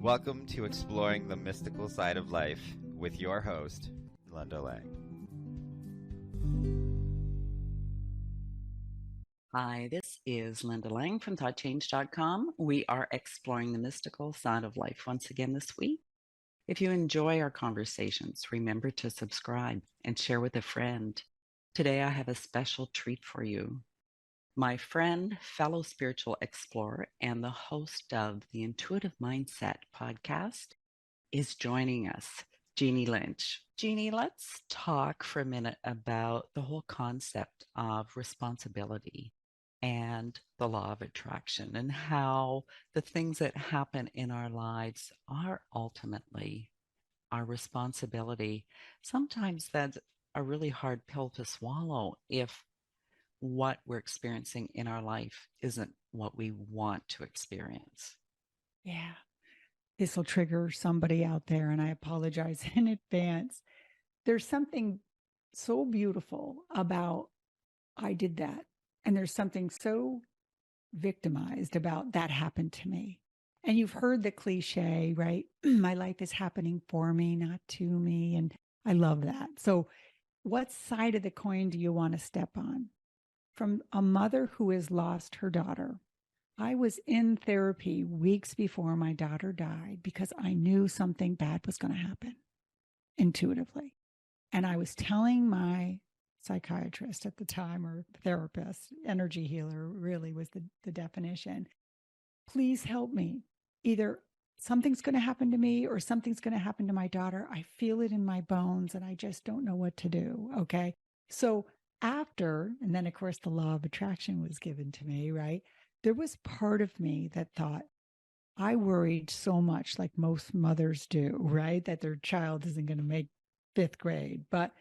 Welcome to Exploring the Mystical Side of Life with your host, Linda Lang. Hi, this is Linda Lang from ThoughtChange.com. We are exploring the mystical side of life once again this week. If you enjoy our conversations, remember to subscribe and share with a friend. Today, I have a special treat for you. My friend, fellow spiritual explorer, and the host of the Intuitive Mindset podcast is joining us, Jeannie Lynch. Jeannie, let's talk for a minute about the whole concept of responsibility and the law of attraction and how the things that happen in our lives are ultimately our responsibility. Sometimes that's a really hard pill to swallow if what we're experiencing in our life isn't what we want to experience. Yeah, this will trigger somebody out there, and I apologize in advance. There's something so beautiful about I did that. And there's something so victimized about that happened to me. And you've heard the cliche, right? My life is happening for me, not to me. And I love that. So what side of the coin do you want to step on? From a mother who has lost her daughter. I was in therapy weeks before my daughter died because I knew something bad was going to happen intuitively. And I was telling my psychiatrist at the time, or therapist, energy healer really was the definition. Please help me. Either something's going to happen to me or something's going to happen to my daughter. I feel it in my bones and I just don't know what to do. Okay. So after, and then of course the law of attraction was given to me, right? There was part of me that thought, I worried so much, like most mothers do, right? That their child isn't going to make 5th grade. But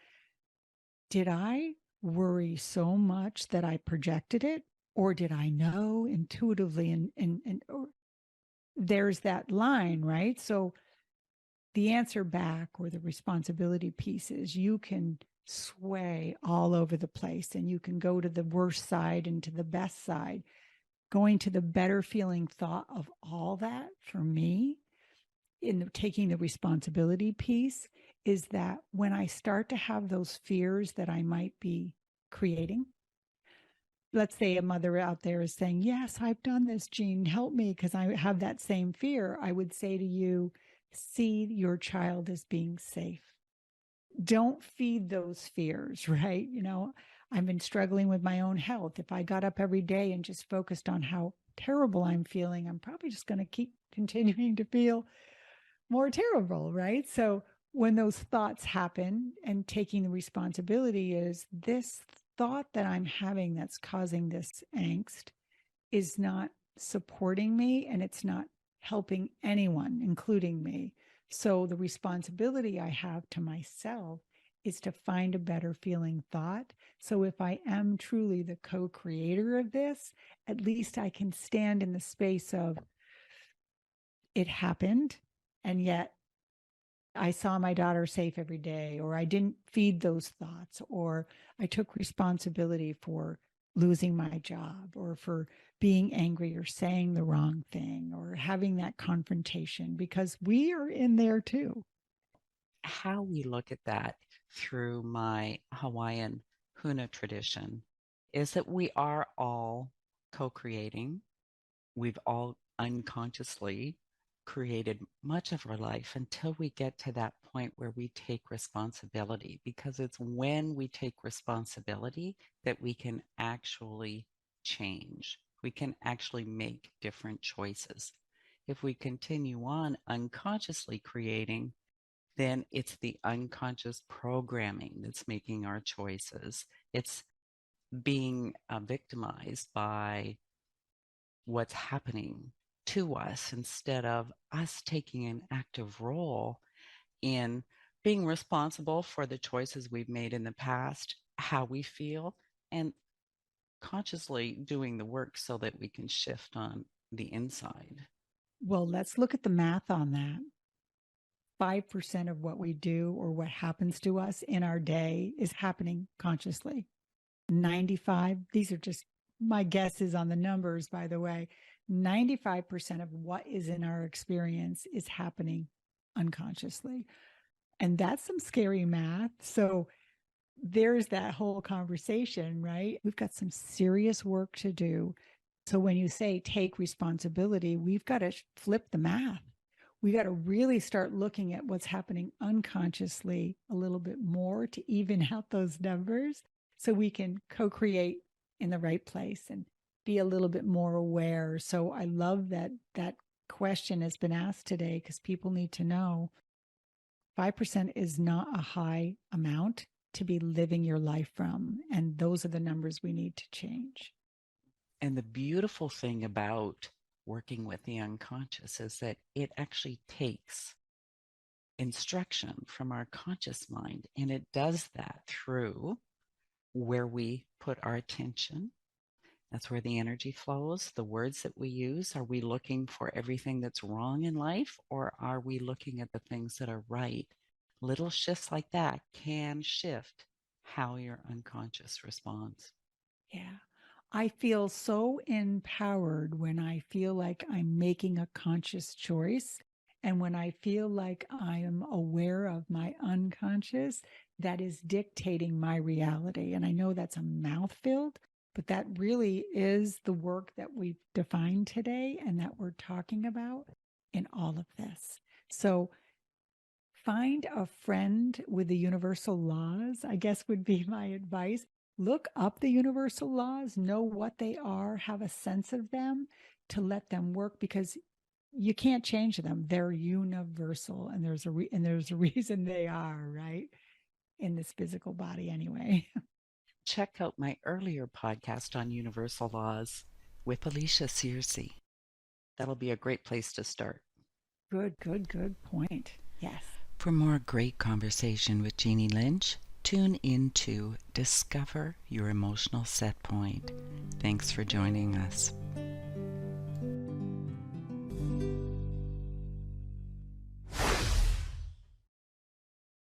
did I worry so much that I projected it? Or did I know intuitively? And or there's that line, right? So the answer back, or the responsibility piece, is you can sway all over the place and you can go to the worst side and to the best side. Going to the better feeling thought of all that for me in taking the responsibility piece is that when I start to have those fears that I might be creating, let's say a mother out there is saying, yes, I've done this, Jean, help me because I have that same fear. I would say to you, see your child as being safe. Don't feed those fears, right? You know, I've been struggling with my own health. If I got up every day and just focused on how terrible I'm feeling, I'm probably just going to keep continuing to feel more terrible, right? So when those thoughts happen, and taking the responsibility is this thought that I'm having that's causing this angst is not supporting me and it's not helping anyone, including me. So the responsibility I have to myself is to find a better feeling thought. So if I am truly the co-creator of this, at least I can stand in the space of it happened, and yet I saw my daughter safe every day, or I didn't feed those thoughts, or I took responsibility for losing my job, or for being angry or saying the wrong thing, or having that confrontation, because we are in there too. How we look at that through my Hawaiian Huna tradition is that we are all co-creating. We've all unconsciously created much of our life until we get to that point where we take responsibility, because it's when we take responsibility that we can actually change. We can actually make different choices. If we continue on unconsciously creating, then it's the unconscious programming that's making our choices. It's being victimized by what's happening to us instead of us taking an active role in being responsible for the choices we've made in the past, how we feel, and consciously doing the work so that we can shift on the inside. Well, let's look at the math on that. 5% of what we do or what happens to us in our day is happening consciously. 95, these are just my guesses on the numbers, by the way. 95% of what is in our experience is happening unconsciously. And that's some scary math. So there's that whole conversation, right? We've got some serious work to do. So when you say take responsibility, we've got to flip the math. We got to really start looking at what's happening unconsciously a little bit more to even out those numbers so we can co-create in the right place and be a little bit more aware. So I love that that question has been asked today because people need to know 5% is not a high amount to be living your life from. And those are the numbers we need to change. And the beautiful thing about working with the unconscious is that it actually takes instruction from our conscious mind. And it does that through where we put our attention. That's where the energy flows, the words that we use. Are we looking for everything that's wrong in life, or are we looking at the things that are right? Little shifts like that can shift how your unconscious responds. Yeah. I feel so empowered when I feel like I'm making a conscious choice. And when I feel like I am aware of my unconscious, that is dictating my reality. And I know that's a mouthful, but that really is the work that we've defined today and that we're talking about in all of this. So find a friend with the universal laws, I guess would be my advice. Look up the universal laws, know what they are, have a sense of them to let them work because you can't change them. They're universal and there's a reason they are, right? In this physical body anyway. Check out my earlier podcast on universal laws with Felicia Searcy. That'll be a great place to start. Good point. Yes. For more great conversation with Jeannie Lynch, tune into Discover Your Emotional Set Point. Thanks for joining us.